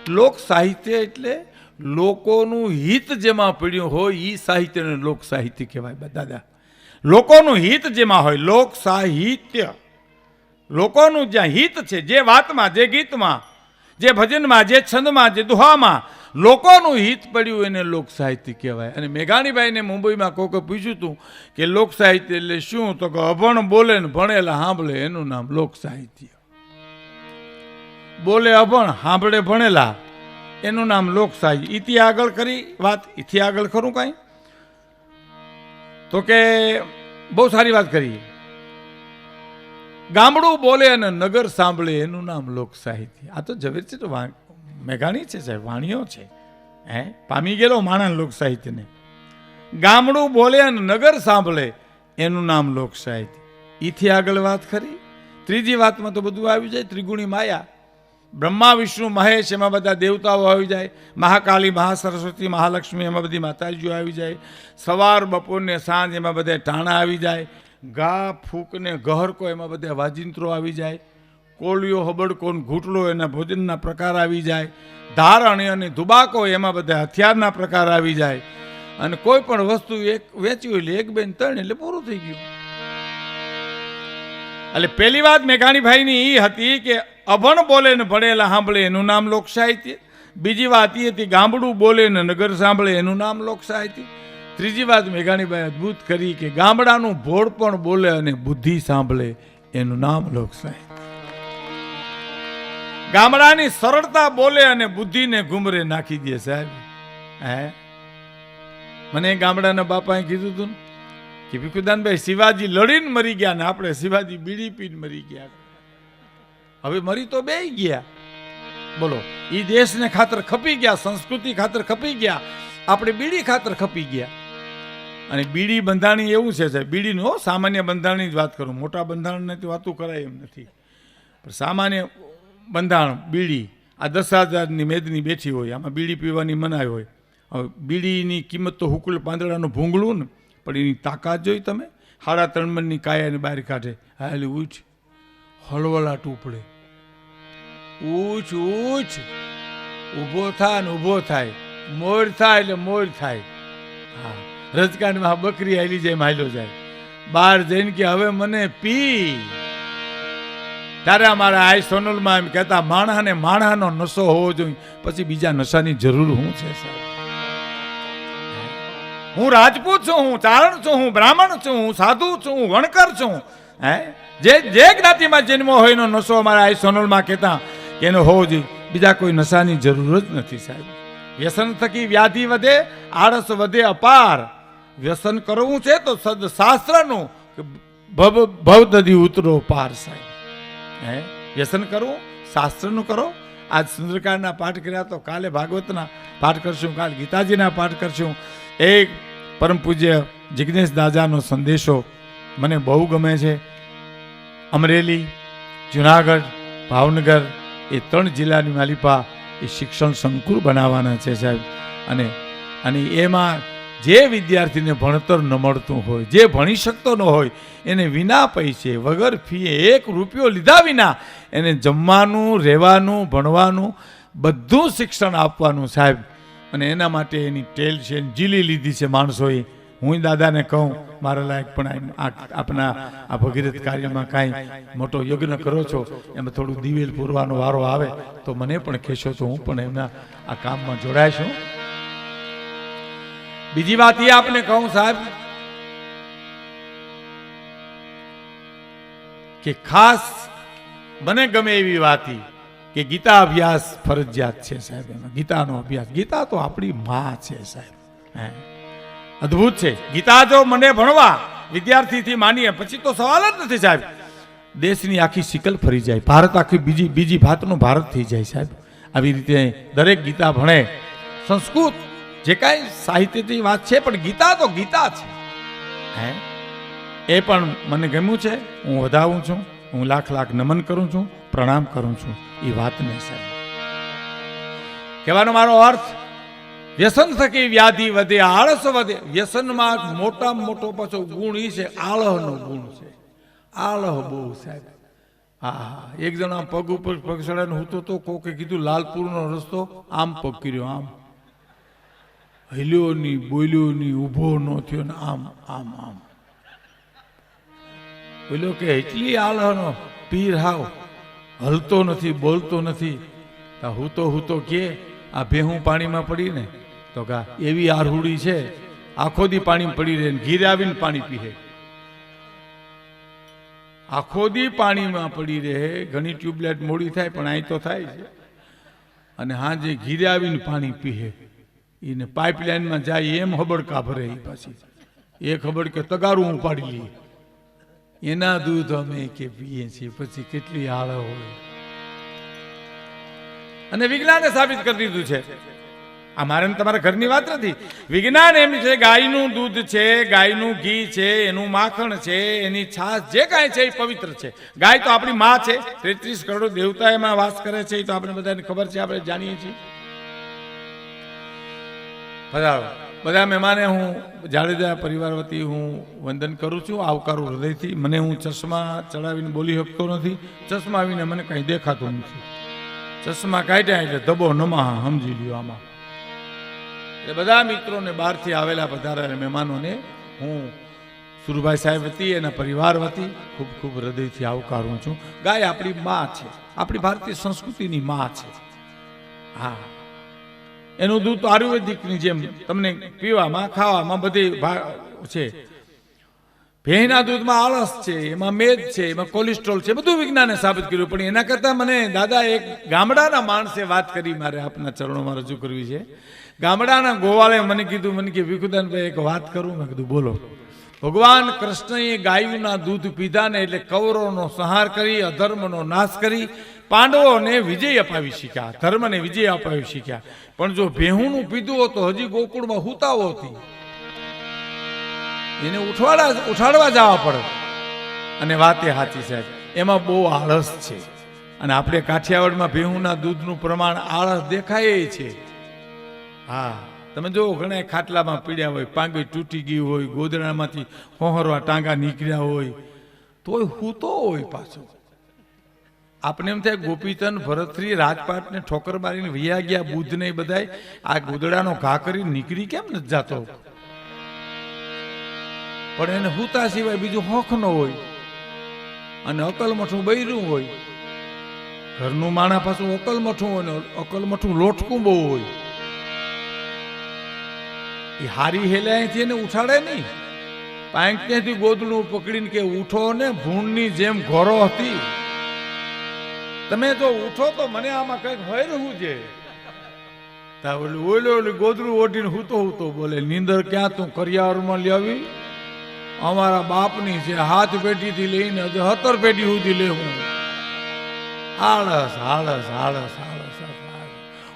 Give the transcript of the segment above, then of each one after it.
લોક સાહિત્ય એટલે લોકોનું હિત જેમાં પડ્યું હોય એ સાહિત્યને લોક સાહિત્ય કહેવાય દાદા. લોકોનું હિત જેમાં હોય લોક સાહિત્ય. લોકોનું જ્યાં હિત છે, જે વાતમાં, જે ગીતમાં, જે ભજનમાં, જે છંદમાં, જે દુહામાં લોકોનું હિત પડ્યું એને લોક સાહિત્ય કહેવાય. અને મેઘાણીભાઈને મુંબઈમાં કોકે પૂછ્યું હતું કે લોક સાહિત્ય એટલે શું, તો કે અભણ બોલે ને ભણેલા સાંભળે એનું નામ લોક સાહિત્ય. બોલે અભણ, સાંભળે ભણેલા એનું નામ લોક સાહિત્ય. ઇથી આગળ કરી વાત, ઇથી આગળ ખરું કાંઈ, તો કે બહુ સારી વાત કરી. ગામડું બોલે અને નગર સાંભળે એનું નામ લોક સાહિત્ય. આ તો ઝવેરચંદ મેઘાણી છે સાહેબ, વાણીઓ છે. પામી ગયેલો માણસ લોક સાહિત્યને. ગામડું બોલે અને નગર સાંભળે એનું નામ લોક સાહિત્ય. ઈથી આગળ વાત કરી. ત્રીજી વાતમાં તો બધું આવી જાય. ત્રિગુણી માયા, બ્રહ્મા વિષ્ણુ મહેશ, એમાં બધા દેવતાઓ આવી જાય. મહાકાળી, મહાસરસ્વતી, મહાલક્ષ્મી, એમાં બધી માતાજીઓ આવી જાય. સવાર બપોર ને સાંજ એમાં બધા ટાણા આવી જાય. ઘા ફૂક ને ગહરકો એમાં બધા વાજિંત્રો આવી જાય. કોળિયો, હબડકો, ઘૂંટલો એના ભોજનના પ્રકાર આવી જાય. ધારણી અને ધુબાકો એમાં બધા હથિયારના પ્રકાર આવી જાય. અને કોઈ પણ વસ્તુ એક વેચી હોય એટલે 1 2 3 એટલે પૂરું થઈ ગયું. એટલે પહેલી વાત મેઘાણીભાઈની એ હતી કે અભણ બોલે ને ભણેલા સાંભળે એનું નામ લોક સાહિત્ય. બીજી વાત એ હતી ગામડું બોલે ને નગર સાંભળે એનું નામ લોક સાહિત્ય. ત્રીજી વાત મેઘાણીભાઈ અદભુત કરી કે ગામડાનું ભોળ પણ બોલે અને બુદ્ધિ સાંભળે એનું નામ લોક સાહિત્ય. ગામડાની સરળતા બોલે અને બુદ્ધિને ગુમરે નાખી દે સાહેબ. મને ગામડાના બાપાએ કીધું હતું કે ભીખુદાનભાઈ શિવાજી લડીને મરી ગયા ને આપણે શિવાજી બીડી પીને મરી ગયા. હવે મરી તો બે ગયા, બોલો. એ દેશને ખાતર ખપી ગયા, સંસ્કૃતિ ખાતર ખપી ગયા, આપણે બીડી ખાતર ખપી ગયા. અને બીડી બંધાણી એવું છે સાહેબ, બીડીનું સામાન્ય બંધારણની જ વાત કરું, મોટા બંધારણની તો વાતો કરાય એમ નથી. પણ સામાન્ય બંધારણ બીડી આ 10,000ની મેદની બેઠી હોય, આમાં બીડી પીવાની મનાઈ હોય. હવે બીડીની કિંમત તો હુકુલ પાંદડાનું ભૂંગળું ને, પણ એની તાકાત જોઈ તમે. 3.5 મણની કાયાની બહાર કાઢે. હા એટલે ઉઠ, હળવળાટ ઉપડે, ઉચ ઉચ, ઊભો થાય ને ઊભો થાય, મોર થાય એટલે મોર થાય. હા, રજકાંડમાં બકરી હાલી જાય, હાલ્યો જાય. બહાર જઈને કે હવે મને પી. ત્યારે અમારા આઈ સોનલમાં એમ કહેતા માણસને માણસનો નશો હોવો જોઈએ, પછી બીજા નશાની જરૂર શું છે સાહેબ? હું રાજપૂત છું, હું ચારણ છું, હું બ્રાહ્મણ છું, હું સાધુ છું, હું વણકર છું. જે જ્ઞાતિમાં જન્મ હોય એનો નશો અમારા આઈ સોનલમાં કહેતા કે એનો હોવો જોઈએ, બીજા કોઈ નશાની જરૂર જ નથી સાહેબ. વ્યસન થકી વ્યાધિ વધે, આળસ વધે અપાર. વ્યસન કરવું છે તો સદશાસ્ત્રનું ભવદદી ઉતરો પાર સાહેબ. વ્યસન કરવું, શાસ્ત્રનું કરો. આજ સુંદરકાંડના પાઠ કર્યા તો કાલે ભાગવતના પાઠ કરશું, કાલે ગીતાજીના પાઠ કરશું. એક પરમ પૂજ્ય જિગ્નેશ દાદાનો સંદેશો મને બહુ ગમે છે. અમરેલી, જુનાગઢ, ભાવનગર એ 3 જિલ્લાની માલિપા એ શિક્ષણ સંકુલ બનાવવાના છે સાહેબ. અને એમાં જે વિદ્યાર્થીને ભણતર ન મળતું હોય, જે ભણી શકતો ન હોય, એને વિના પૈસે વગર ફીએ 1 રૂપિયો લીધા વિના એને જમવાનું, રહેવાનું, ભણવાનું બધું શિક્ષણ આપવાનું સાહેબ. અને એના માટે એની ટેલ છે, જીલી લીધી છે માણસોએ. હું દાદાને કહું મારા લાયક પણ આપના આ ભગીરથ કાર્યમાં કાંઈ મોટો યજ્ઞ કરો છો, એમાં થોડું દિવેલ પૂરવાનો વારો આવે તો મને પણ કહેશો, તો હું પણ એમના આ કામમાં જોડાઈશ. બીજી વાત એ આપને કહું સાહેબ કે ખાસ મને ગમે એવી વાત કે ગીતા અભ્યાસ ફરજિયાત છે સાહેબ. એમાં ગીતાનો અભ્યાસ, ગીતા તો આપણી માં છે સાહેબ. અદ્ભુત છે. ગીતા જો મને ભણવા વિદ્યાર્થીથી માનીએ પછી તો સવાલ જ નથી સાહેબ. દેશની આખી શિકલ ફરી જાય, ભારત આખી બીજી ભાતનું ભારત થઈ જાય સાહેબ. આવી રીતે દરેક ગીતા ભણે. સંસ્કૃત જે કાંઈ સાહિત્યની વાત છે, પણ ગીતા તો ગીતા છે. એ પણ મને ગમ્યું છે. હું વધાવું છું, હું લાખ નમન કરું છું, પ્રણામ કરું છું એ વાતને સાહેબ. કહેવાનો મારો અર્થ, વ્યસન થકી વ્યાધિ વધે, આળસ વધે. વ્યસનમાં મોટામાં મોટો પાછો ગુણ એ છે, આળહનો ગુણ છે. આળહ બહુ સાહેબ. હા, એક જણ આમ પગ ઉપર પગ ચડાને હું તો કોકે કીધું લાલપુરનો રસ્તો આમ પગ કર્યો, આમ હિલ્યો નહીં, બોલ્યો નહીં, ઊભો ન થયો ને આમ આમ આમ બોલ્યો કે એટલી આલહનો પીર હાવ હલતો નથી, બોલતો નથી. હું તો કે આ ભેહું પાણીમાં પડી ને તો કા એવી આરહુડી છે, આખો દી પાણીમાં પડી રહે, ઘીરે આવીને પાણી પીએ, આખો દી પાણીમાં પડી રહે. ઘણી ટ્યુબલાઇટ મોડી થાય પણ અહીં તો થાય છે. અને હાજે ઘીરે આવીને પાણી પીએ, એને પાઇપલાઇનમાં જાય એમ હબડકા ભરે. એ પાછી એક હબડકે તગારું ઉપાડી લઈએ, એના દૂધ અમે કે પીએ છીએ. પછી કેટલી આળ હોય. અને વિજ્ઞાને સાબિત કરી દીધું છે, આ મારે તમારા ઘરની વાત નથી. વિજ્ઞાન એમ છે ગાયનું દૂધ છે, ગાયનું ઘી છે, એનું માખણ છે, એની છાશ જે કાંઈ છે એ પવિત્ર છે. ગાય તો આપણી માં છે. 33 કરોડ દેવતા એમાં વાસ કરે છે, એ તો આપણે બધાને ખબર છે, આપણે જાણીએ છીએ. બધા મહેમાને હું જાડેજા પરિવાર વતી હું વંદન કરું છું, આવકારું હૃદયથી. મને હું ચશ્મા ચડાવીને બોલી શકતો નથી. ચશ્મા આવીને મને કંઈ દેખાતું નથી. ચશ્મા કાઢ્યા એટલે ધબો નમા સમજી લ્યો આમાં. એટલે બધા મિત્રોને બહારથી આવેલા પધારેલા મહેમાનોને હું સુરભાઈ સાહેબ વતી એના પરિવાર વતી ખૂબ ખૂબ હૃદયથી આવકારું છું. ગાય આપણી માં છે, આપણી ભારતીય સંસ્કૃતિની માં છે. હા, એનું દૂધ તો આયુર્વેદિકની જેમ તમને પીવામાં ખાવામાં બધી છે. ભેંના દૂધમાં આળસ છે, એમાં મેદ છે, એમાં કોલેસ્ટ્રોલ છે, બધું વિજ્ઞાને સાબિત કર્યું. પણ એના કરતાં મને દાદા એક ગામડાના માણસે વાત કરી, મારે આપના ચરણોમાં રજૂ કરવી છે. ગામડાના ગોવાળે મને કીધું, મને કે વિખુદાનભાઈ એક વાત કરું. મેં કીધું બોલો. ભગવાન કૃષ્ણએ ગાયના દૂધ પીધા ને એટલે કૌરવનો સંહાર કરી, અધર્મનો નાશ કરી, પાંડવોને વિજય અપાવી શીખ્યા, ધર્મને વિજય અપાવી શીખ્યા. પણ જો ભેહુંનું પીધું હોત તો હજી ગોકુળમાં હુતાઓ હતી, એને ઉઠાડવા જવા પડે. અને વાતે સાચી સાહેબ, એમાં બહુ આળસ છે. અને આપણે કાઠિયાવાડમાં ભેહુંના દૂધનું પ્રમાણ આળસ દેખાય છે. હા, તમે જો ઘણા ખાટલામાં પીડ્યા હોય, પાંગી તૂટી ગઈ હોય, ગોદડામાંથી હોહરવા ટાંગા નીકળ્યા હોય, તોય હૂતો હોય પાછો. આપણે એમ થાય ગોપીચંદ ભરતશ્રી રાજપાટને ઠોકર મારીને વૈયા ગયા, બુદ્ધ ને બધાય આ ગોદડાનો ઘા કરી નીકળી કેમ નથી જાતો? પણ એને હૂતા સિવાય બીજું હોખ ન હોય. અને અકલમઠું બૈરું હોય, ઘરનું માણા પાછું અકલમઠું હોય ને અકલમઠું લોટકું બહુ હોય. એ હારી હેલાયથી એને ઉઠાડે નહીં. પાંચ ત્યાંથી ગોદડું પકડીને કે ઉઠો ને, ભૂણની જેમ ઘોરો હતી. તમે જો ઉઠો તો મને આમાં કઈક હોય રહું છે. ઓલી ગોદડું ઓઢીને હૂતો બોલે, નીંદર ક્યાં તું કરિયાવરમાં લાવી? અમારા બાપની છે, 7 પેઢીથી લઈને 17 પેઢી સુધી લેવું. આળસ આળસ આળસ આળસ.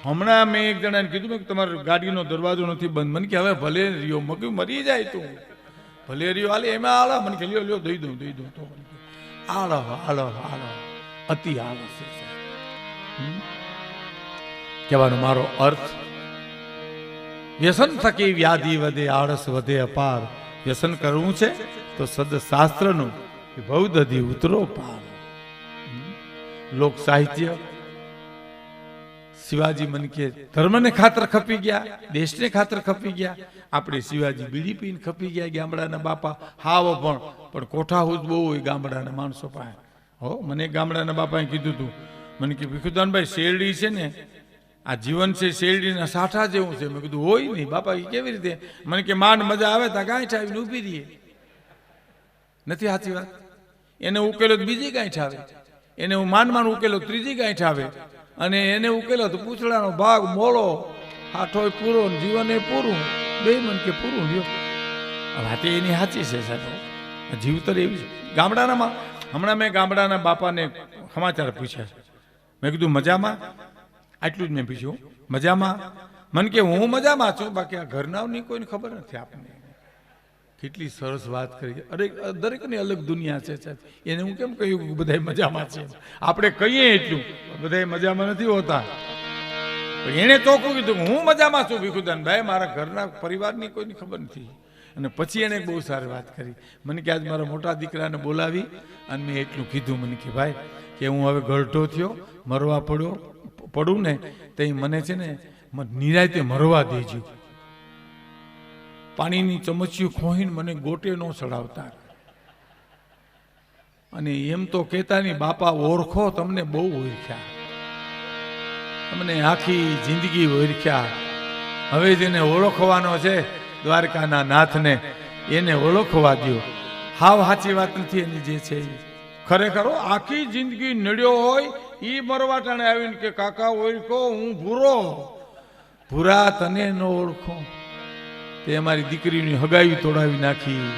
હમણાં મેં એક જણાને કીધું કે તમારો ગાડીનો દરવાજો નથી બંધ. મને કે હવે ભલે રહ્યો, મગી મરી જાય તું, ભલે રહ્યો હાલે એમાં આળા. મને કે લ્યો દઈ દઉં તો આળસ આળસ આળસ, અતિ આળસ છે. કહેવાનો મારો અર્થ, વ્યસન થકી વ્યાધિ વધે, આળસ વધે અપાર. વ્યસન કરવું છે તો સદશાસ્ત્રનું ભવદધી ઉતરો પાર. લોક સાહિત્ય શિવાજી મન કે ધર્મને ખાતર ખપી ગયા, દેશને ખાતર ખપી ગયા. આપણે શિવાજી બીડી પીને ખપી ગયા. ગામડાના બાપા હાવ પણ કોઠા હુજ બહુ હોય ગામડાના માણસો પાસે. હો, મને ગામડાના બાપાએ કીધું હતું, મને કે ભીખુદાનભાઈ શેરડી છે ને, આ જીવન છે શેરડીના સાઠા જેવું છે. મેં કીધું હોય નહીં બાપા, એ કેવી રીતે? મને કે માંડ મજા આવે ત્યાં ગાંઠ આવીને ઊભી રહીએ. નથી સાચી વાત? એને ઉકેલો તો બીજી ગાંઠ આવે, એને હું માંડ ઉકેલો ત્રીજી ગાંઠ આવે, અને એને ઉકેલો તો પૂછડાનો ભાગ મોળો, હાથોય પૂરો, જીવન એ પૂરું. બે મન કે પૂરું લ્યો. વાત એની સાચી છે સાહેબ, જીવતર એવી છે. ગામડાનામાં હમણાં મેં ગામડાના બાપાને સમાચાર પૂછ્યા. મેં કીધું મજામાં? આટલું જ મેં પૂછ્યું, મજામાં? મન કે હું મજામાં છું, બાકી આ ઘરનાની કોઈને ખબર નથી. આપણને કેટલી સરસ વાત કરી. અરે દરેકની અલગ દુનિયા છે સાહેબ. એને હું કેમ કહ્યું કે બધા મજામાં છે? આપણે કહીએ એટલું, બધા મજામાં નથી હોતા. પણ એને ચોખ્ખું કીધું હું મજામાં છું ભીખુદાનભાઈ, મારા ઘરના પરિવારની કોઈની ખબર નથી. અને પછી એને બહુ સારી વાત કરી. મને કે આજ મારા મોટા દીકરાને બોલાવી અને મેં એટલું કીધું. મને કે ભાઈ, કે હું હવે ગળઢો થયો, મરવા પડું ને તો મને છે ને નિરાયતે મરવા દેજો, પાણીની ચમચીઓ ખોહીને મને ગોટે ન ચડાવતા. અને એમ તો કહેતા નહીં, બાપા ઓળખો, તમને બહુ ઓળખ્યા, તમને આખી જિંદગી ઓળખ્યા, હવે જેને ઓળખવાનો છે દ્વારકાના નાથને એને ઓળખવા દો. હાવ સાચી વાત નથી એની જે છે. ખરેખર આખી જિંદગી નડ્યો હોય એ મરવા ટાણે આવીને કે કાકા ઓળખો, હું ભૂરો. ભૂરા તને ન ઓળખો, તે અમારી દીકરીની હગાઈ તોડાવી નાખી.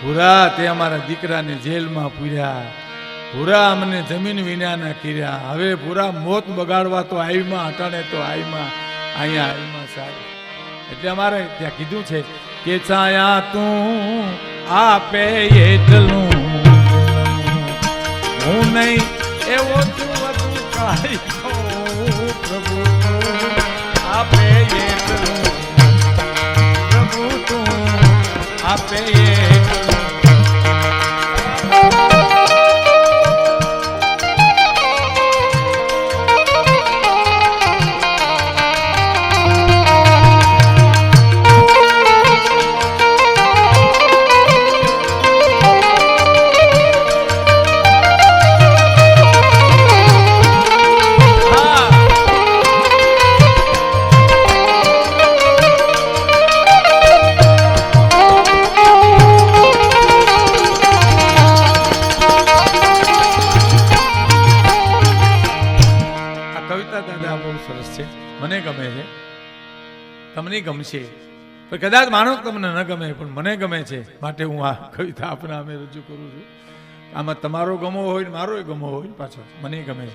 ભૂરા તે અમારા દીકરાને જેલમાં પૂર્યા. ભૂરા અમને જમીન વિનાના કર્યા. હવે ભૂરા મોત બગાડવા તો આઈમાં અટાણે તો આઈમાં અહીંયા આઈમાં સાહેબ. એટલે અમારે ત્યાં કીધું છે કે છાયા તું આપે એટલું હું નહીં એવો તું બધું કાઢી પ્રભુ આપે એટલું, પ્રભુ તું આપે એટલું. મને ગમે છે, તમને ગમશે, પણ કદાચ માનો તમને ન ગમે, પણ મને ગમે છે માટે હું આ કવિતા આપણા અમે રજૂ કરું છું. આમાં તમારો ગમો હોય, મારો ગમો હોય, પાછો મને ગમે.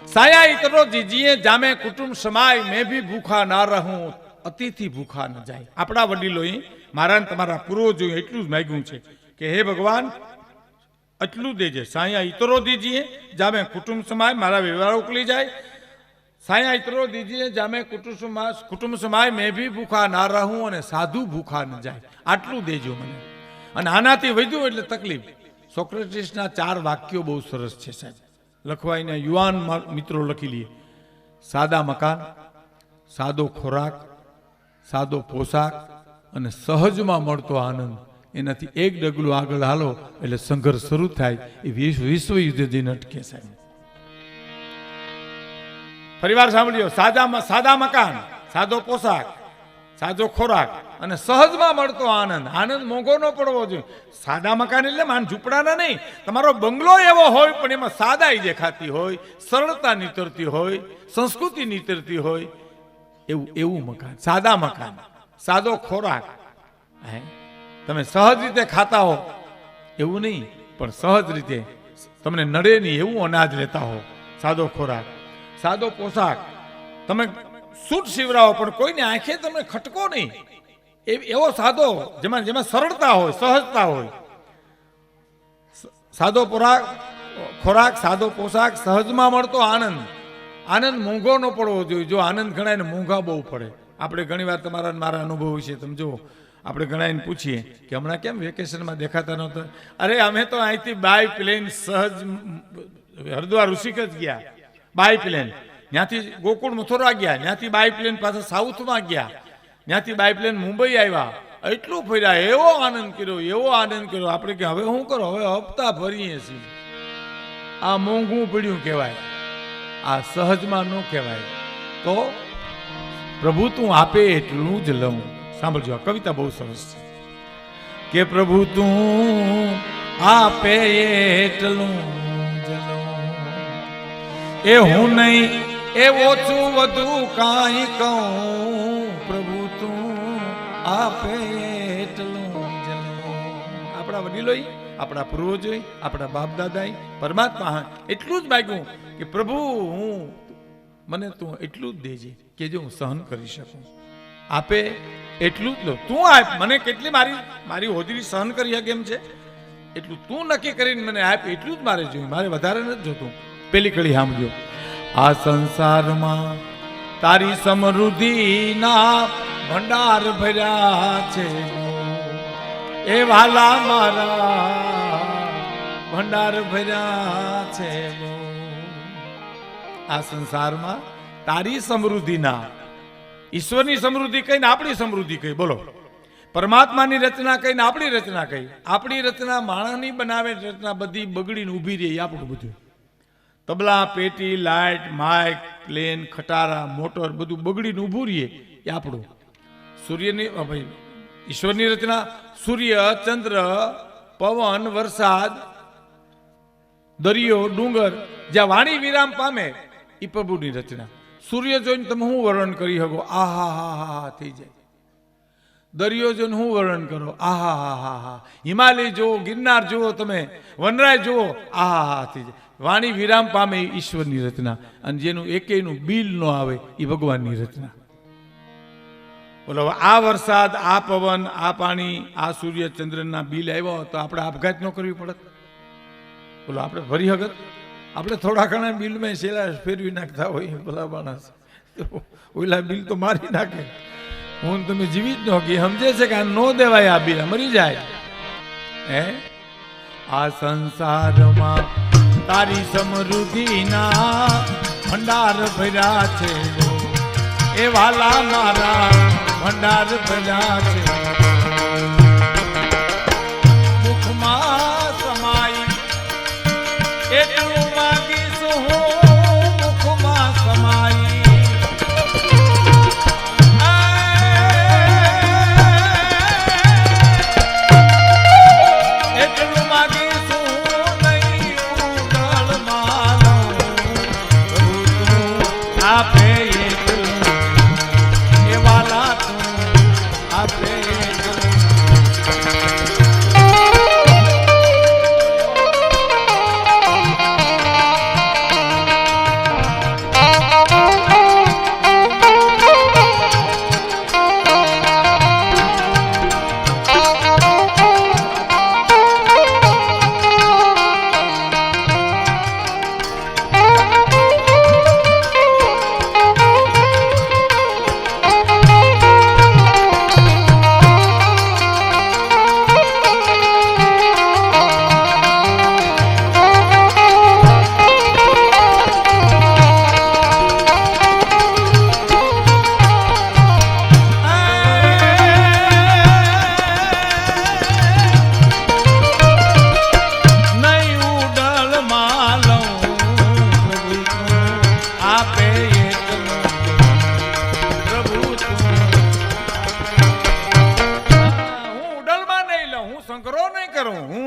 સાયા ઇતરો જીજીએ જામે કુટુંબ સમાય, મેં ભી ભૂખા ના રહું, અતિથિ ભૂખા ન જાય. આપણા વડીલોએ મારા તમારા પૂર્વજોએ એટલું જ માગ્યું છે કે હે ભગવાન એટલું દેજે. સાયા ઇતરો દીજીએ જામે કુટુંબ સમાય, મારા વ્યવહાર ઉકલી જાય. સાયા ઇતરો દીજીએ જામે કુટુંબ સમાય, મેં ભી ભૂખા ના રહું, અને સાધુ ભૂખા ન જાય. આટલું દેજો મને. અને આનાથી વધ્યું એટલે તકલીફ. સોક્રેટિસના 4 વાક્યો બહુ સરસ છે સાહેબ, લખવાઈને યુવાન મિત્રો લખી લઈએ. સાદા મકાન, સાદો ખોરાક, સાદો પોશાક અને સહજમાં મળતો આનંદ. એનાથી એક ડગલું આગળ હાલો એટલે સંઘર્ષ શરૂ થાય. એ વિશ્વ યુદ્ધ જઈને અટકે સાહેબ. પરિવાર સાંભળ્યો, સાદા મકાન, સાદો પોશાક, સાદો ખોરાક અને સહજમાં મળતો આનંદ. આનંદ મોંઘો ન પડવો જોઈએ. સાદા મકાન એટલે માન ઝૂંપડાના નહીં, તમારો બંગલો એવો હોય પણ એમાં સાદાઈ દેખાતી હોય, સરળતા નીતરતી હોય, સંસ્કૃતિ નીતરતી હોય, એવું મકાન. સાદા મકાન, સાદો ખોરાક, તમે સહજ રીતે ખાતા હો એવું નહીં, પણ સહજ રીતે તમને નડે નહીં એવું અનાજ લેતા હો. સાદો ખોરાક, સાદો પોશાક, તમે સૂટ સીવરાવો પણ કોઈને આંખે તમને ખટકો નહીં, એવો સાદો જેમાં સરળતા હોય, સહજતા હોય. સાદો ખોરાક, સાદો પોશાક, સહજમાં મળતો આનંદ. આનંદ મોંઘો ન પડવો જોઈએ. જો આનંદ ગણાય મોંઘા બહુ પડે. આપણે ઘણી વાર તમારા મારા અનુભવ વિશે તમે જો, આપણે ઘણાને પૂછીએ કે હમણાં કેમ વેકેશનમાં દેખાતા નહોતા? અરે અમે તો અહીંથી બાય પ્લેન સહજ હરિદ્વાર ઋષિકેશ ગયા, બાય પ્લેન. ત્યાંથી ગોકુળ મથુરા ગયા, ત્યાંથી બાય પ્લેન પાછા સાઉથમાં ગયા, ત્યાંથી બાય પ્લેન મુંબઈ આવ્યા. એટલું ફર્યા, એવો આનંદ કર્યો, એવો આનંદ કર્યો. આપણે કે હવે શું કરો, હવે હપ્તા ભરીએ છીએ. આ મોંઘું પડ્યું કહેવાય, આ સહજમાં ન કહેવાય. તો પ્રભુ તું આપે એટલું જ લઉં. સાંભળજો, આ કવિતા બહુ સરસ છે કે પ્રભુ તું આપે એટલું જ લઉં, એ હું નહીં એ ઓછું વધુ કાંઈ કહું. પ્રભુ તું આપે એટલું જ લઉં. આપણા વડીલોય, આપણા પૂર્વજોય, આપણા બાપ દાદાએ પરમાત્મા એટલું જ માગ્યું કે પ્રભુ મને તું એટલું જ દેજે કે જો હું સહન કરી શકું. આપે એટલું જ લો, તું આપ મને. કેટલી મારી હોદરી સહન કરી શકે એમ છે એટલું તું નક્કી કરીને મને આપ, એટલું જ મારે જોયું, મારે વધારે નથી જોતું. પેલી કડી સાંભળજો. આ સંસારમાં તારી સમૃદ્ધિના ભંડાર ભર્યા છે એ વાલા મારા, ભંડાર ભર્યા છે બહુ. આ સંસારમાં તારી સમૃદ્ધિના, ઈશ્વરની સમૃદ્ધિ કહીને આપણી સમૃદ્ધિ કહી. બોલો, પરમાત્માની રચના કહીને આપણી રચના કહી. આપણી રચના માણસની બનાવે રચના બધી બગડીને ઊભી રહી. આપણું બધું તબલા, પેટી, લાઇટ, માઇક, પ્લેન, ખટારા, મોટર બધું બગડીને ઊભું રહીએ એ આપણું. સૂર્યની ભાઈ ઈશ્વરની રચના સૂર્ય, ચંદ્ર, પવન, વરસાદ, દરિયો, ડુંગર જ્યાં વાણી વિરામ પામે એ પ્રભુની રચના. સૂર્ય જોઈને તમે શું વર્ણન કરી શકો? આહા હા હા હા થઈ જાય. દરિયો જોઈને શું વર્ણન કરો? આહા હા હા હા. હિમાલય જુઓ, ગિરનાર જુઓ, તમે વનરાય જુઓ, આહા હા થઈ જાય. વાણી વિરામ પામે એ ઈશ્વરની રચના. અને જેનું એકેયનું બિલ ન આવે એ ભગવાનની રચના. બોલો, આ વરસાદ, આ પવન, આ પાણી, આ સૂર્ય ચંદ્રના બિલ આવ્યો તો આપણે આપઘાત ન કરવી પડત? બોલો, આપણે ભરી હકત? આપણે થોડા ઘણા બિલમાં સેલા ફેરવી નાખતા હોય ભલા માણસ, ઓલા બિલ તો મારી નાખે. હું તમે જીવી જ ન કે સમજે છે કે આ ન દેવાય, આ બિલ મરી જાય. હે, આ સંસારમાં તારી સમૃદ્ધિના ભંડાર ભર્યા છે એ વાલા મારા, ભંડાર ભર્યા છે. મુખમાં સમાઈ એટલું માગીશું હું, મુખમાં સમાઈ એટલું માગીશું નહીં ઉગલ માનો. આપે એ વાલા તું આપે.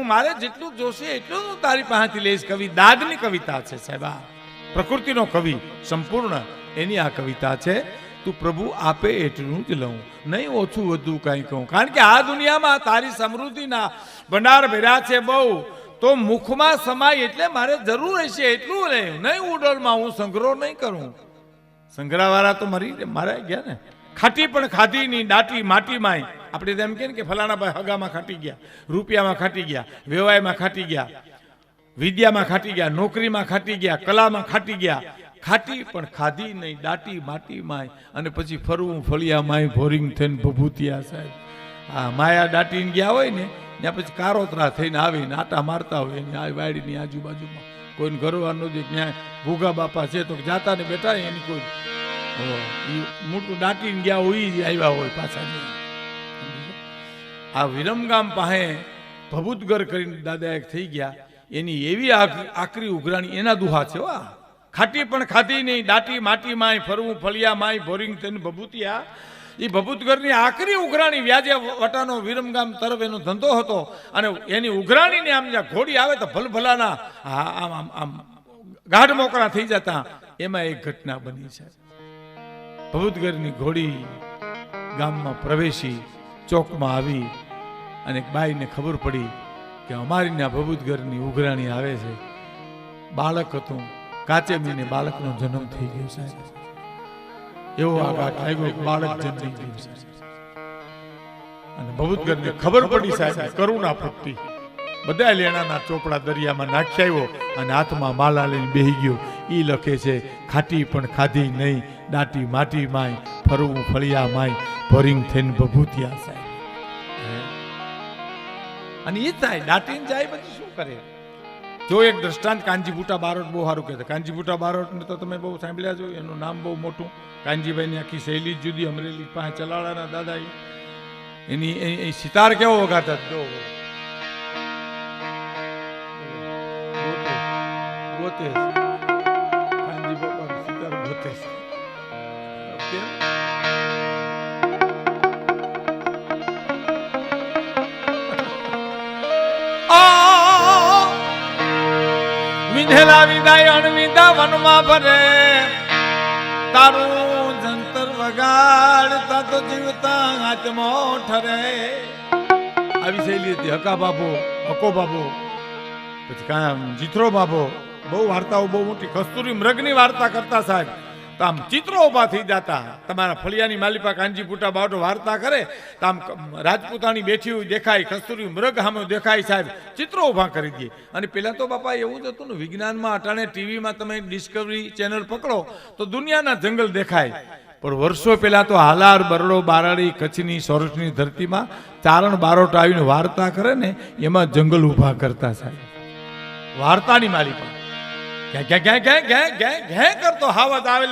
મારે જેટલું જોશે એટલું હું તારી પાસેથી લઈશ. કવિ દાદની કવિતા છે સાહેબ. આ પ્રકૃતિનો કવિ સંપૂર્ણ એની આ કવિતા છે. તું પ્રભુ આપે એટલું જ લઉં, નહીં ઓછું વધુ કાંઈ કહું. કારણ કે આ દુનિયામાં તારી સમૃદ્ધિના ભંડાર ભર્યા છે બહુ. તો મુખમાં સમાય એટલે મારે જરૂર હશે એટલું લઉં, નહીં ઉડલમાં હું સંગ્રહ નહીં કરું. સંગ્રહવાળા તો મારા ગયા ને. ખાટી પણ ખાધી ની દાટી માટીમાં. આપણે તેમ કે ફલાણા ભાઈ હગામાં ખાટી ગયા, રૂપિયામાં ખાટી ગયા, વ્યવહારમાં ખાટી ગયા, વિદ્યામાં ખાટી ગયા, નોકરીમાં ખાટી ગયા, કલામાં ખાટી ગયા. ખાટી પણ ખાધી નહીં દાટી માટીમાં. અને પછી ફરવું ફળિયામાં ભોરિંગ થઈને ભભૂતિયા સાહેબ. હા, માયા દાટીને ગયા હોય ને ત્યાં પછી કારોતરા થઈને આવીને આટા મારતા હોય ને આ વાડીની આજુબાજુમાં. કોઈને ઘરવાનું નથી, ત્યાં ભૂગા બાપા છે તો જાતા ને બેઠા એની કોઈ મોટું દાટીને ગયા હોય આવ્યા હોય પાછા. આ વિરમગામ પાસે ભભૂતગર કરીને દાદા એક થઈ ગયા. એની એવી આકરી ઉઘરાણી એના દુહા છે. વાહ, ખાટી પણ ખાધી નહીં દાટી માટી માય, ફરવું ફળિયા માય, ભોરિંગ થઈને ભભૂતિયા. એ ભભૂતગરની આકરી ઉઘરાણી વ્યાજે વટાનો વિરમગામ તરફ એનો ધંધો હતો. અને એની ઉઘરાણીને આમ જ્યાં ઘોડી આવે તો ભલભલાના આમ આમ આમ ગાઢ મોકળા થઈ જતા. એમાં એક ઘટના બની છે. ભભૂતગરની ઘોડી ગામમાં પ્રવેશી, ચોકમાં આવી અને એક બાઈને ખબર પડી કે અમારી ના ભભૂતગરની ઉઘરાણી આવે છે. બાળક હતું, કાચે મહિને બાળકનો જન્મ થઈ ગયો સાહેબ. એવો આઘાત આવ્યો, બાળક જન્મી ગયું સાહેબ. અને ભભૂતગરને ખબર પડી સાહેબ, કરુણા પ્રગટી. બધા લેણાના ચોપડા દરિયામાં નાખી આવ્યો અને હાથમાં માલા લઈને બેહી ગયો. ઈ લખે છે, ખાટી પણ ખાધી નહીં દાટી માટી માય, ફરવું ફળિયા માય, ભોરિંગ થઈને ભભૂતિયા સાહેબ. અને એ થાય દાટીને જાય પછી શું કરે? જો એક દ્રષ્ટાંત કાનજીભૂટા બારોટ બહુ સારું કહેતા. કાનજીભૂટા બારોટને તો તમે બહુ સાંભળ્યા છો, એનું નામ બહુ મોટું. કાનજીભાઈની આખી શૈલી જ જુદી. અમરેલી પાસે ચલાળાના દાદા એની સિતાર કેવો વગાડતા જો ગોતે કાનજી બાપા સિતાર ગોતે કેમ વિધેલા વિદાય અણવિદા વનમાં ભરે તારું જંતર વગાડતા તો જીવતા આત્મો ઠરે. આવી શૈલી હતી. હકા બાપો, હકો બાપો, પછી કામ જીથરો બાપો, બહુ વાર્તાઓ બહુ મોટી. કસ્તુરી મૃગની વાર્તા કરતા સાહેબ તો આમ ચિત્રો ઉભા થઈ જતા. તમારા ફળિયાની માલિપા કાનજીભૂટા બાવટો વાર્તા કરે તો આમ રાજપૂતાણી બેઠી હોય દેખાય, કસ્તુરી મૃગ સામે દેખાય સાહેબ, ચિત્રો ઉભા કરી દે. અને પેલા તો બાપા એવું જ હતું ને, વિજ્ઞાનમાં અટાણે ટીવીમાં તમે ડિસ્કવરી ચેનલ પકડો તો દુનિયાના જંગલ દેખાય. પણ વર્ષો પહેલા તો હાલાર, બરડો, બારાડી, કચ્છની સૌરાષ્ટ્રની ધરતીમાં ચારણ બારોટ આવીને વાર્તા કરે ને એમાં જંગલ ઉભા કરતા સાહેબ. વાર્તાની માલિકા કરતો હાવજ આવે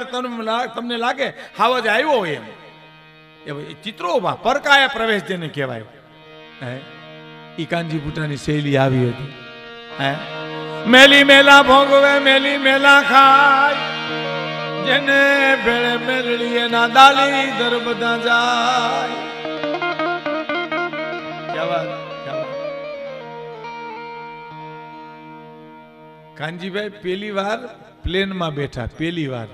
તમને લાગે હાવજ આવ્યો હોય એમ. એ ચિત્રો ઉભા પરકાયા પ્રવેશ જેને કહેવાય. ઈ કાનજીભૂટાની શૈલી આવી હતી. મેલી મેલા ભોગવે મેલી મેલા ખાય, જેને ભેળે મેળડી એના દાલી દર બધા જાય. કાનજીભાઈ પેલી વાર પ્લેનમાં બેઠા, પેલી વાર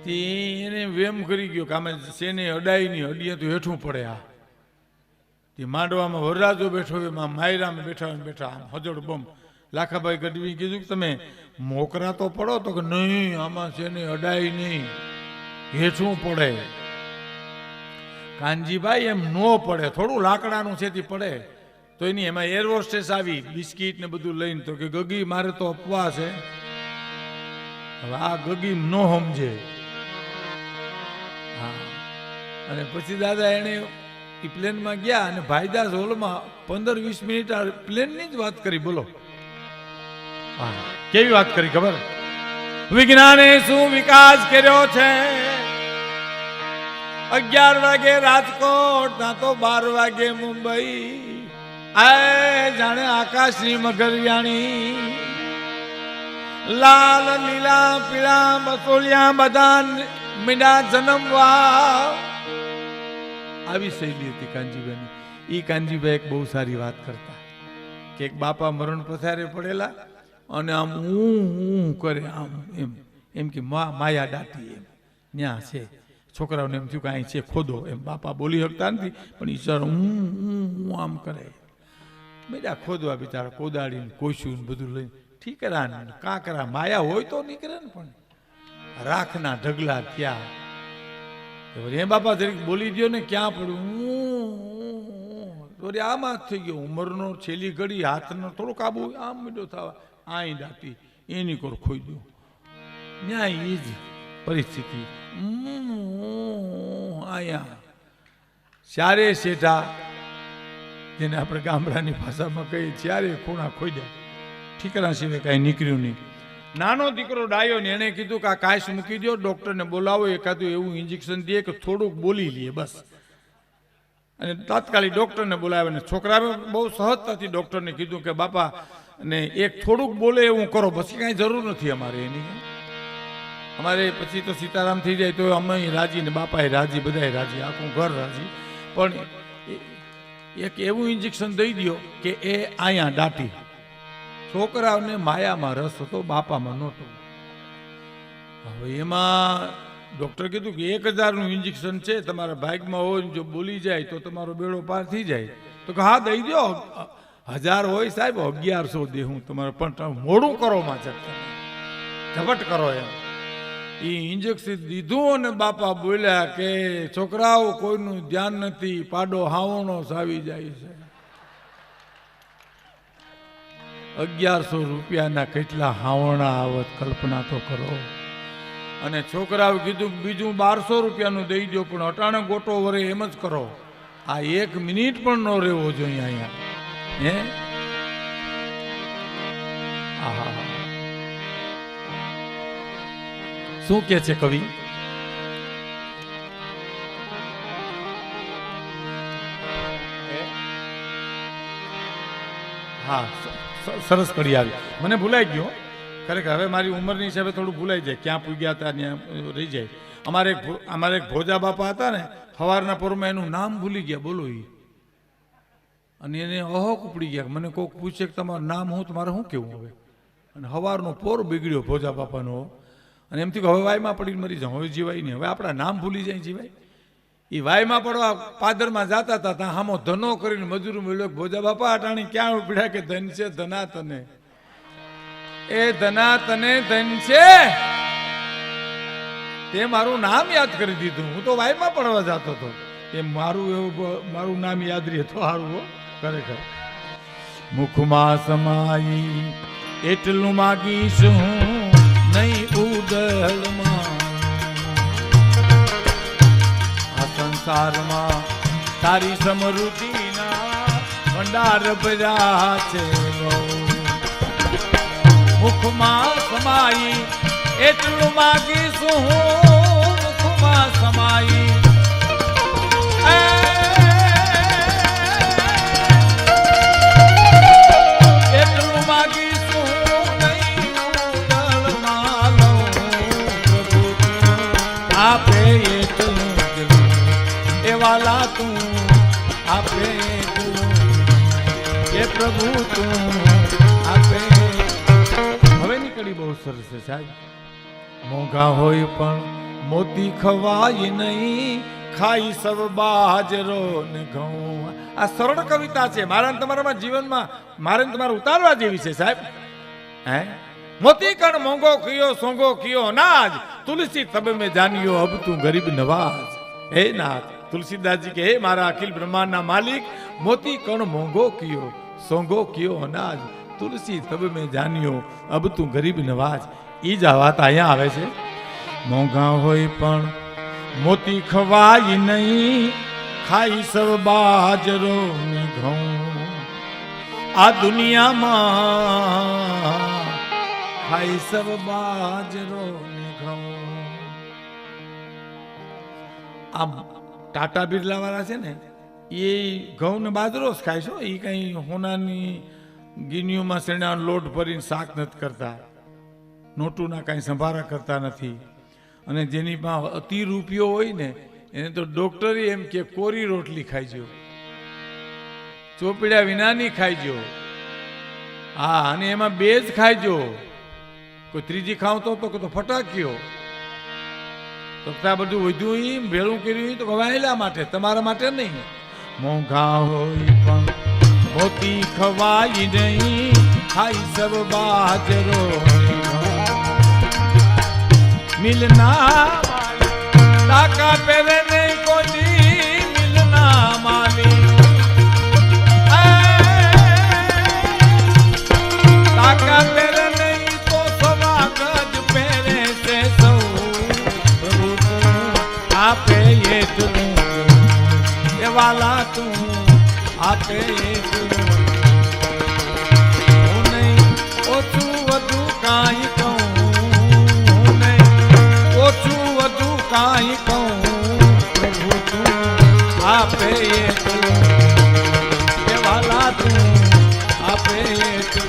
એને વેમ કરી ગયો કે આમે શેને અડાઈ નહીં, અડીએ તો હેઠું પડે. આ તે માંડવામાં વરરાજો બેઠો, એમાં માયરામાં બેઠા બેઠા આમ હજોડ બમ. લાખાભાઈ ગઢવી કીધું કે તમે મોકરા તો પડો, તો કે નહીં આમાં શેને અડાઈ નહીં, હેઠું પડે. કાનજીભાઈ એમ નો પડે, થોડું લાકડાનું છેથી પડે તો એની એમાં એર હોસ્ટેસ આવી બિસ્કીટ ને બધું લઈને, તો કે ગગી મારે તો અપવા છે. હવે આ ગગી નો સમજે. હા, અને પછી દાદા એને પ્લેનમાં ગયા અને ભાઈદાસ હોલમાં 15-20 મિનિટ આ પ્લેનની જ વાત કરી. બોલો કેવી વાત કરી ખબર? વિજ્ઞાને શું વિકાસ કર્યો છે. 11 વાગે રાજકોટ, ના તો 12 વાગે મુંબઈ. આય જાણે આકાશની મગરિયાણી, લાલ લીલા પીળા બસોલિયા બધા મીંડા જન્મવા. આવી શૈલી હતી કાનજીભાઈની. ઈ કાનજીભાઈ એક બહુ સારી વાત કરતા કે એક બાપા મરણ પથારે પડેલા અને આમ હું કરે આમ એમ કે માયા દાટી એમ ન્યા છે. છોકરાઓને એમ થયું કે અહીં છે ખોદો એમ. બાપા બોલી શકતા નથી પણ ઈશ્વર હું આમ કરે. બેટા ખોદવા બિચારા કોદાળીને કોસ્યું બધું લઈને ઠીકરા ને કાંકરા માયા હોય તો નીકળે ને, પણ રાખના ઢગલા ક્યાં. એ બાપા જરીક બોલી દો ને ક્યાં પડ્યું. આમાં જ થઈ ગયો. ઉંમરનો છેલ્લી ઘડી હાથનો થોડો કાબુ આમ મીઠો થવા આઈ દાટી એની કોર ખોઈ દો. ન્યાય એ જ પરિસ્થિતિ. આયા ચારે શેઠા, જેને આપણે ગામડાની ભાષામાં કહીએ ચારે ખૂણા ખોદ્યા, ઠીકરા સિવાય કાંઈ નીકળ્યું નહીં. નાનો દીકરો ડાયો ને એને કીધું કે આ કાંસ મૂકી દો, ડૉક્ટરને બોલાવો, એકાદું એવું ઇન્જેક્શન દે કે થોડુંક બોલી લે બસ. અને તાત્કાલિક ડૉક્ટરને બોલાવે ને છોકરાએ બહુ સહજતાથી ડૉક્ટરને કીધું કે બાપા ને એક થોડુંક બોલે એવું કરો, પછી કાંઈ જરૂર નથી અમારે એની. અમારે પછી તો સીતારામ થઈ જાય તો અમે રાજી ને બાપાએ રાજી, બધાએ રાજી, આખું ઘર રાજી. પણ એક એવું ઇન્જેક્શન દઈ દો કે એ અહીંયા દાટી. છોકરાઓને માયામાં રસ હતો, બાપામાં નહોતો. હવે એમાં ડૉક્ટર કીધું કે 1000નું ઇન્જેક્શન છે, તમારા ભાગમાં હોય જો બોલી જાય તો તમારો બેડો પાર થઈ જાય. તો કે હા દઈ દો. 1000 હોય સાહેબ 1100 દે હું તમારે, પણ મોડું કરો માં ઝપટ કરો એમ. એ ઇન્જેક્શન દીધું અને બાપા બોલ્યા કે છોકરાઓ કોઈનું ધ્યાન નથી, પાડો હાવણો સાવી જાય છે. 1100 રૂપિયાના કેટલા હાવણા આવત કલ્પના તો કરો. અને છોકરાઓ કીધું બીજું 1200 રૂપિયાનું દઈ દો, પણ અટાણે ગોટો વરે એમ જ કરો. આ 1 મિનિટ પણ ન રહેવો જોઈએ અહીંયા. હે આહા, શું કે છે કવિ? હા, સરસ કડી આવી. મને ભૂલાઈ ગયો ખરેખર. હવે મારી ઉંમરની હિસાબે થોડું ભૂલાઈ જાય, ક્યાં પૂગ્યા હતા ત્યાં રહી જાય. અમારે એક ભોજા બાપા હતા ને, સવારના પોરમાં એનું નામ ભૂલી ગયા, બોલો ઈ. અને એને અહોક ઉપડી ગયા. મને કોઈક પૂછે કે તમારું નામ હું, તમારે શું કેવું હવે? અને સવારનો પોર બિગડ્યો ભોજા બાપાનો. અને એમથી હવે વાયમાં પડીને મરી જાઉં, હવે જીવાય નહીં. હવે આપણા નામ ભૂલી જાય, જીવાય? એ વાયમાં પડવા પાદરમાં જતા હતા, ત્યાં હામો ધનો કરીને મજૂરી મળ્યો. ભોજા બાપા અટાણી ક્યાં ઉપડ્યા કે ધન છે ધના તને, એ ધના તને ધન છે, તે મારું નામ યાદ કરી દીધું. હું તો વાયમાં પડવા જતો હતો, એ મારું નામ યાદ રહે તો સારું હો ખરેખર. મુખમાં સમાઈ એટલું માગીશ હું, નહીં ઉદળમાં. આ સંસારમાં તારી સમૃદ્ધિના ભંડાર ભર્યા છે. મુખમાં સમાઈ એટલું માગીશ હું, મુખમાં સમાઈ એટલું માગીશ હું, નહીં ઉદળમાં લઉં. પ્રભુ આપે એટલું એ વાલા તું આપે, એ પ્રભુ તું આપે. હવે નીકળી બહુ સરસ છે સાહેબ. મોંઘા હોય પણ મોતી ખવાય નહીં, ખાઈ સબ બાજરો ને ઘઉં. આ સરળ કવિતા છે. મારા તમારામાં જીવનમાં મારે તમારે ઉતારવા જેવી છે સાહેબ. હે મોતી કણ મોંઘો કિયો સોંગો કિયો અનાજ, તુલસી તબ મેં જાનિયો અબ તું ગરીબ નવાજ. હે નાથ તુલસીદાસજી કે હે મારા અખિલ બ્રહ્માંડના માલિક, મોતી કણ મોંઘો કિયો સોંગો કિયો અનાજ, તુલસી તબ મેં જાનિયો અબ તું ગરીબ નવાજ. ઈ જ વાત અહીંયા આવે છે. મોંઘા હોય પણ મોતી ખવાય નહીં, ખાઈ સબ બાજરો ને ઘઉં. આ દુનિયામાં ખાઈ સબ બાજરો ને ઘઉં. આમ ટાટા બિરલા વાળા છે ને, એ ઘઉં ને બાજરો જ ખાય છો. એ કઈ હોનાની ગીનીઓમાં શેણાનો લોટ ભરીને શાક નથી કરતા, નોટુના કાંઈ સંભારા કરતા નથી. અને જેની પાસે અતિ રૂપિયો હોય ને, એને તો ડોક્ટરે એમ કે કોરી રોટલી ખાઈજો, ચોપડ્યા વિનાની ખાઈજો. હા, અને એમાં બે જ ખાઈજો, કોઈ ત્રીજી ખાવતો તો ફટાક્યો. તો ત્યાં બધું વધ્યું એમ ભેળું કર્યું તો વાયેલા માટે, તમારા માટે નહીં. મોંઘા હોય પણ મોતી ખવાય નહીં, ખાઈ સબ બાજરો મિલના ટાકા પહેરે નહીં કોઈ, મિલના માલી ટાકા પહેરે નહીં તો સવા ગજ પહેરે છે સૌ. પ્રભુ આપે એટલું એ વાલા તું આપે એટલું. હું નહીં ઓછું વધુ કાંઈ કહું, ઓછું વધુ કાંઈ કહું. પ્રભુ તું આપે એટલું એ વાલા તું આપે એટલું.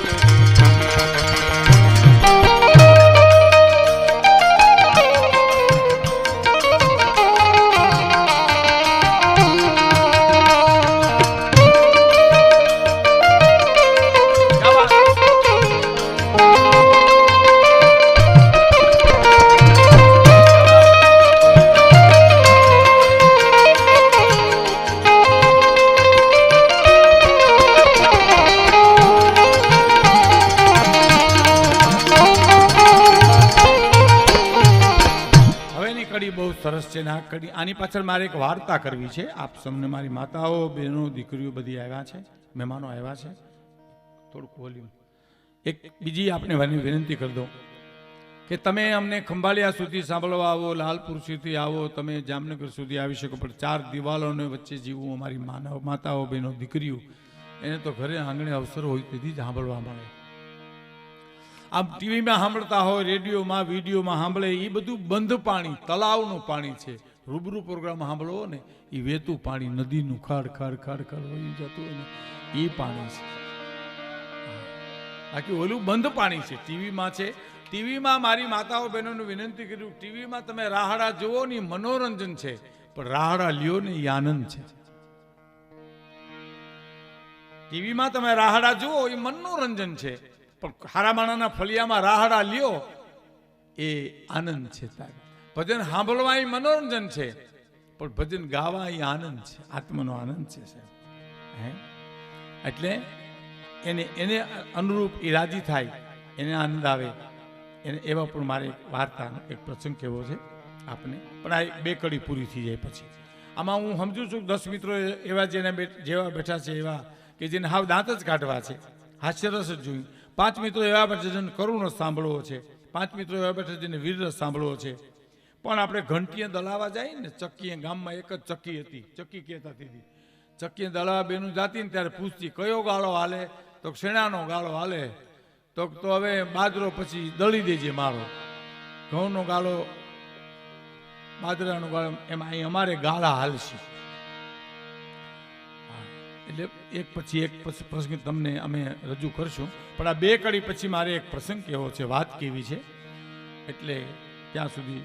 સરસ છે. આની પાછળ મારે એક વાર્તા કરવી છે. આપ સૌને મારી માતાઓ બહેનો દીકરીઓ બધી આવ્યા છે, મહેમાનો આવ્યા છે. થોડુંક વોલ્યુમ. એક બીજી આપણે વિનંતી કરી દો કે તમે અમને ખંભાળિયા સુધી સાંભળવા આવો, લાલપુર સુધી આવો, તમે જામનગર સુધી આવી શકો, પણ ચાર દિવાલોને વચ્ચે જીવવું અમારી માતાઓ બહેનો દીકરીઓ, એને તો ઘરે આંગણે અવસર હોય તેથી જ સાંભળવા મળે. આમ ટીવીમાં સાંભળતા હોય, રેડિયોમાં, વિડીયોમાં સાંભળે, એ બધું બંધ પાણી, તલાવનું પાણી છે. રૂબરૂ પ્રોગ્રામ સાંભળવો ને એ વહેતું પાણી, નદીનું ખાડ ખાડ ખાડ ખાડ વહી જતું હોય ને એ પાણી છે. બાકી ઓલું બંધ પાણી છે. ટીવીમાં છે. ટીવીમાં મારી માતાઓ બહેનોને વિનંતી કર્યું, ટીવીમાં તમે રાહડા જુઓ ને મનોરંજન છે, પણ રાહડા લ્યો ને એ આનંદ છે. ટીવીમાં તમે રાહડા જુઓ એ મનોરંજન છે, પણ હારા માણાના ફલિયામાં રાહડા લ્યો એ આનંદ છે. તારે ભજન સાંભળવા એ મનોરંજન છે, પણ ભજન ગાવા એ આનંદ છે, આત્માનો આનંદ છે સાહેબ. હે એટલે એને અનુરૂપ એ રાજી થાય, એને આનંદ આવે, એને એવા પણ મારે એક વાર્તા, એક પ્રસંગ કહેવો છે આપને. પણ આ 2 કડી પૂરી થઈ જાય પછી આમાં હું સમજુ છું 10 મિત્રો એવા જેવા બેઠા છે, એવા કે જેને હાવ દાંત જ કાઢવા છે, હાસ્યરસ જ જોયું. 5 મિત્રો એવા બેઠા જેને કરુણ રસ સાંભળવો છે, 5 મિત્રો એવા બેઠા જેને વીર રસ સાંભળવો છે. પણ આપણે ઘંટીએ દલાવા જાય ને, ચક્કીએ, ગામમાં એક જ ચક્કી હતી, ચક્કી કહેતા હતી. ચક્કીએ દલાવા બેનું જાતી ને ત્યારે પૂછતી કયો ગાળો હાલે, તો શેણાનો ગાળો હાલે, તો હવે બાજરો પછી દળી દેજે મારો, ઘઉંનો ગાળો, બાજરાનો ગાળો, એમાં અહીં અમારે ગાળા હાલશે. એટલે એક પછી એક પ્રસંગ તમને અમે રજૂ કરશું. પણ આ 2 કડી પછી મારે એક પ્રસંગ કહેવો છે, વાત કેવી છે, એટલે ત્યાં સુધી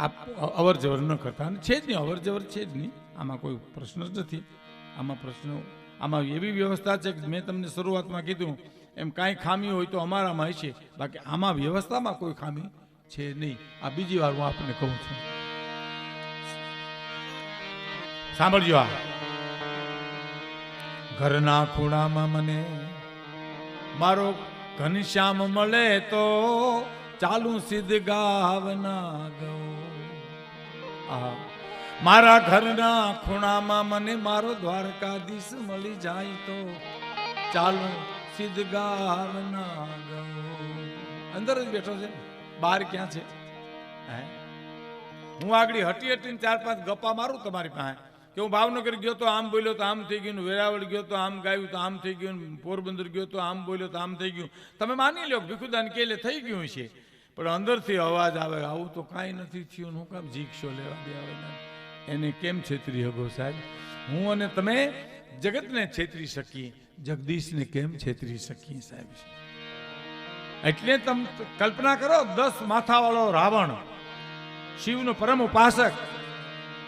આપ અવર જવર ન કરતા. અને છે જ નહીં, અવર જવર છે જ નહીં, આમાં કોઈ પ્રશ્ન જ નથી. આમાં એવી વ્યવસ્થા છે કે મેં તમને શરૂઆતમાં કીધું એમ, કાંઈ ખામી હોય તો અમારામાં હશે, બાકી આમાં વ્યવસ્થામાં કોઈ ખામી છે નહીં. આ બીજી વાર હું આપને કહું છું, સાંભળજો. આ ઘરના ખૂણામાં મને મારો ઘનશ્યામ મળે તો ચાલુ સિદ્ધ ગાવના ગૌ. મારા ઘરના ખૂણામાં મને મારો દ્વારકાધીશ મળી જાય તો ચાલુ સિદ્ધ ગાવના ગૌ. અંદર જ બેઠો છે, બહાર ક્યાં છે? હું આગળ હટી હટીને 4-5 ગપ્પા મારું તમારી પાસે કે હું ભાવનગર ગયો તો આમ બોલ્યો તો આમ થઈ ગયું, વેરાવળ ગયો તો આમ ગાયું તો આમ થઈ ગયું, પોરબંદર ગયો તો આમ બોલ્યો તો આમ થઈ ગયું. તમે માની લો ભીખુદાન કેલે થઈ ગયું છે, પણ અંદરથી અવાજ આવે આવું તો કાંઈ નથી થયું, હું કામ જીક્ષો લેવા દે આવે. એને કેમ છેતરી હગો સાહેબ? હું અને તમે જગતને છેતરી શકીએ, જગદીશને કેમ છેતરી શકીએ સાહેબ? એટલે તમે કલ્પના કરો, 10 માથાવાળો રાવણ, શિવનો પરમ ઉપાસક,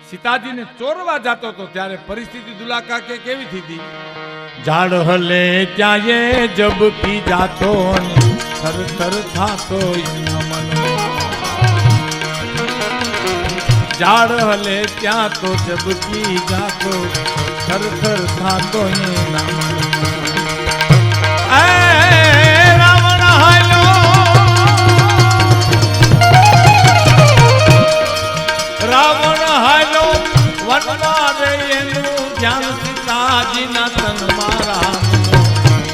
સીતાજીને ચોરવા જતો હતો ત્યારે પરિસ્થિતિ દુલાકા કે કેવી થતી? ઝાડ હલે ત્યાં એ જબકી જાતો, થર થર થાતો નમન. ઝાડ હલે ત્યાં તો જબકી જાતો, થર થર થાતો નમન. રાવણ હાલો, રાવણ હાલો વનમાં રે, એનું ધ્યાન સીતાજીના તન મારા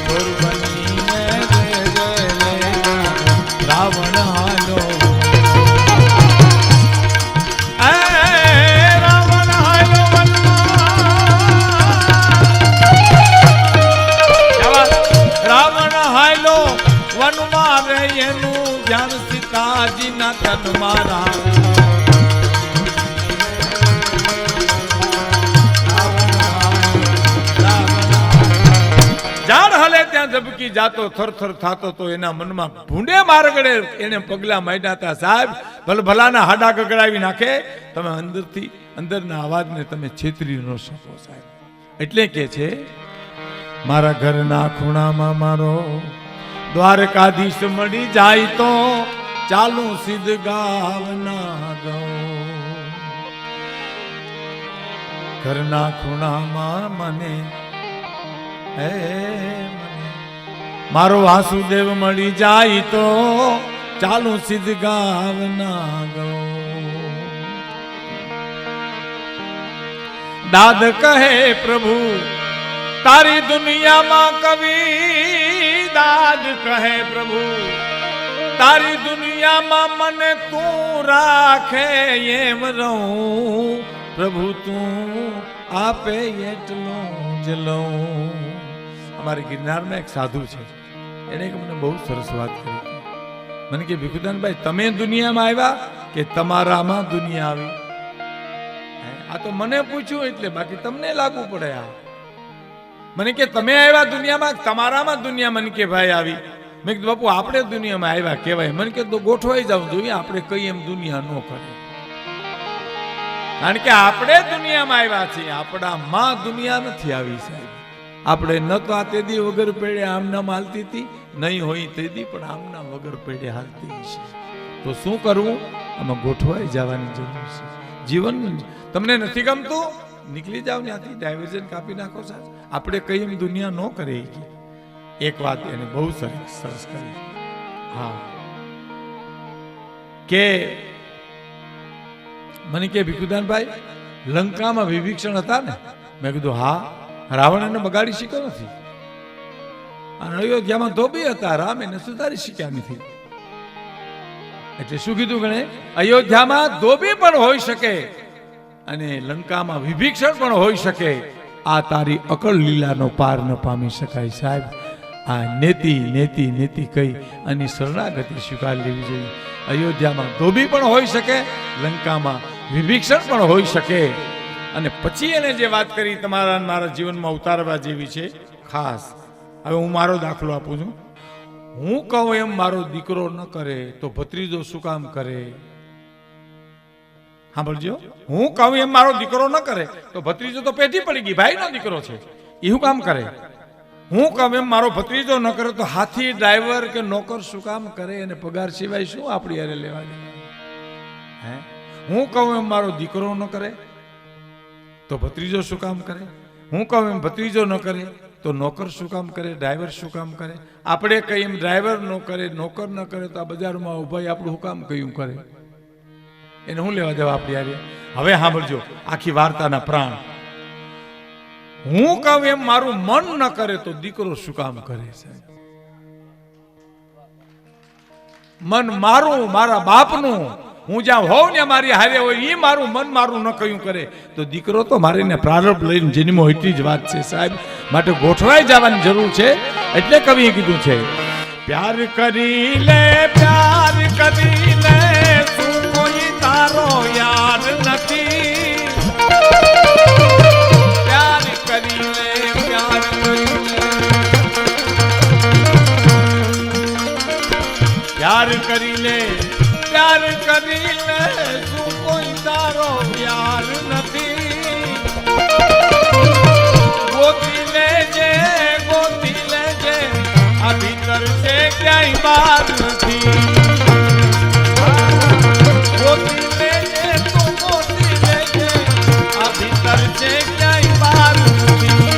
બનીને રાવણ હાલો. રાવણ હાલો રાવણ હાલો વનમાં રે, એનું ધ્યાન સીતાજીના તન મારા. ઝાડ હલે ત્યાં ઝબકી જાતો, થરથર થાતો તો એના મનમાં ભૂંડે મારગડે એને પગલા માંડ્યા હતા. સાહેબ ભલભલાના હાડા ગગડાવી નાખે, તમે અંદરથી અંદરના અવાજને તમે છેતરી ન શકો સાહેબ. એટલે કે છે મારા ઘરના ખૂણામાં મારો દ્વારકાધીશ મળી જાય તો ચાલુ સિદ્ધ ગાવના ગૌ. ઘરના ખૂણામાં મને મારો વાસુદેવ મળી જાય તો ચાલુ સિદ્ધ ગાવના ગૌ. દાદ કહે પ્રભુ તારી દુનિયામાં કવિ, દાદ કહે પ્રભુ તારી દુનિયામાં મને તું રાખે એમ રહું. પ્રભુ તું આપે એટલું જ લઉં. અમારી ગિરનારમાં એક સાધુ છે, એને મને બહુ સરસ વાત કરી. મને કે ભીખુદાનભાઈ, તમે દુનિયામાં આવ્યા કે તમારામાં દુનિયા આવી? આ તો મને પૂછ્યું એટલે, બાકી તમને લાગુ પડે. આ મને કે તમે આવ્યા દુનિયામાં, તમારામાં દુનિયા મને કે ભાઈ આવી. મેં કીધું બાપુ આપણે દુનિયામાં આવ્યા કહેવાય. મને કે તો ગોઠવાઈ જવું જોઈએ, આપણે કઈ એમ દુનિયા ન કરે. કારણ કે આપણે દુનિયામાં આવ્યા છીએ, આપણામાં દુનિયા નથી આવી સાહેબ. આપણે ન તો આ તેદી વગર પેડે આમનામ હાલતી હતી, નહીં હોય તેદી પણ આમના વગર પેડે હાલતી છે. તો શું કરવું? આમાં ગોઠવાઈ જવાની જરૂર છે. જીવન તમને નથી ગમતું, નીકળી જાવ ત્યાંથી, ડાયવર્ઝન કાપી નાખો સાહેબ. આપણે કઈ એમ દુનિયા ન કરે. એક વાત એને બહુ સરસ કરી. હા, કે મને કે ભીખુદાનભાઈ, લંકામાં વિભીષણ હતા ને? મેં કીધું હા. રાવણ એને બગાડી શક્યો નથી, અને અયોધ્યામાં ધોબી હતા, રામ એને સુધારી શક્યા નથી. એટલે શું કીધું ગણે? અયોધ્યામાં ધોબી પણ હોઈ શકે અને લંકામાં વિભીષણ પણ હોઈ શકે. આ તારી અકળ લીલાનો પાર ન પામી શકાય સાહેબ. આ નેતિ નેતિ નેતિ કહી અને શરણાગતિ સ્વીકાર લેવી જોઈએ. અયોધ્યામાં ધોબી પણ હોઈ શકે, લંકામાં વિભીષણ પણ હોઈ શકે. અને પછી એને જે વાત કરી તમારા મારા જીવનમાં ઉતારવા જેવી છે ખાસ. હવે હું મારો દાખલો આપું છું. હું કહું એમ મારો દીકરો ન કરે તો ભત્રીજો શું કામ કરે? સાંભળજો, હું કહું એમ મારો દીકરો ન કરે તો ભત્રીજો તો પેટી પડી ગઈ, ભાઈનો દીકરો છે, એ શું કામ કરે? હું કહું એમ મારો ભત્રીજો ન કરે તો હાથી, ડ્રાઈવર કે નોકર શું કામ કરે? અને પગાર સિવાય શું આપણી યારે લેવા દેવા? હે, હું કહું એમ મારો દીકરો ન કરે તો ભત્રીજો શું કામ કરે? હું કહું એમ ભત્રીજો ન કરે તો નોકર શું કામ કરે? ડ્રાઈવર શું કામ કરે? આપણે કઈ એમ ડ્રાઈવર ન કરે, નોકર ન કરે તો આ બજારમાં ઉભા આપણું શું કામ કયું કરે? એને શું લેવા દેવા આપણી યારે? હવે સાંભળજો આખી વાર્તાના પ્રાણ. હું કહું એમ મારું મન ન કરે તો દીકરો શું કામ કરે? સાહેબ, મન મારું, મારા બાપનું, હું જ્યાં હોઉં ને મારી હારે હોય, એ મારું મન મારું ન કયું કરે તો દીકરો તો મારીને પ્રારંભ લઈને જન્મો. એટલી જ વાત છે સાહેબ. માટે ગોઠવાઈ જવાની જરૂર છે. એટલે કવિએ કીધું છે, પ્યાર કરી લે, પ્યાર કરી લે, શું કોઈ તારો યાર નથી? પ્યાર કરી લે, પ્યાર કરી લે, પ્યાર કરી લે, પ્યાર કરી લે, શું કોઈ તારો યાર નથી? ગોતી લેજે, ગોતી લેજે, આ ભીતર છે ક્યાંય બહાર નથી. ગોતી લેજે, તું ગોતી લેજે, આ ભીતર છે ક્યાંય બહાર નથી.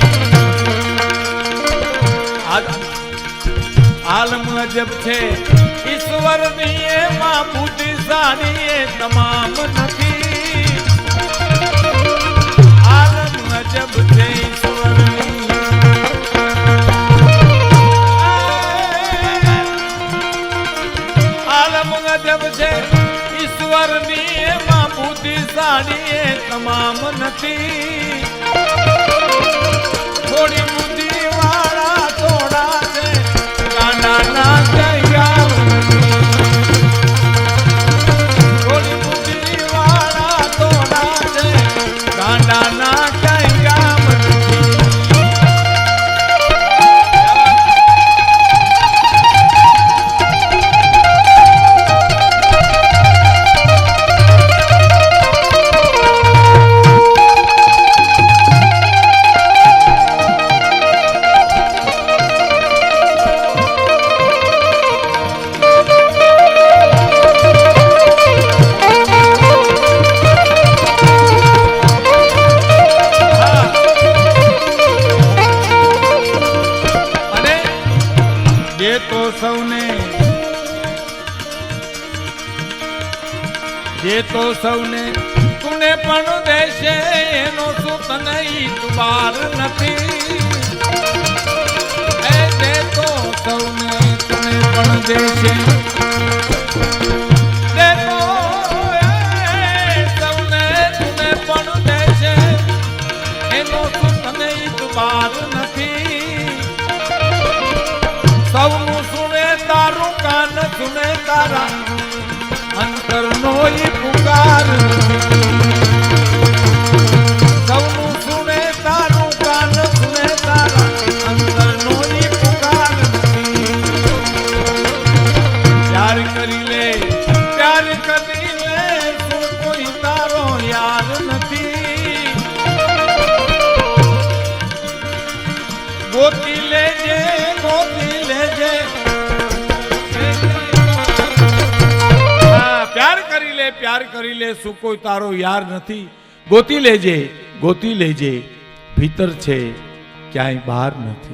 આલમ અજબ છે ઈશ્વરની, એમાં બુદ્ધિશાળી એ તમામ નથી. આલમ અજબ છે ઈશ્વરની, આલમ અજબ છે ઈશ્વરની, એમાં બુદ્ધિશાળી એ તમામ નથી. થોડી બુદ્ધિ વાળા થોડા છે, ગાના ના જગ્યા. થોડી બુદ્ધિ વાળા થોડા છે, ગાંડા ના જગ્યા. જે તો સૌને તુને પણ દેશે, એનો શું તને ઈતબાર નથી? જે તો સૌને તુને પણ દેશે, જે તો સૌને તુને પણ દેશે, એનો શું તને ઈતબાર નથી? સૌનું ગોતી લેજે ગોતી લેજે હા પ્યાર કરી લે શું કોઈ તારો યાર નથી ગોતી લેજે ભીતર છે ક્યાંય બહાર નથી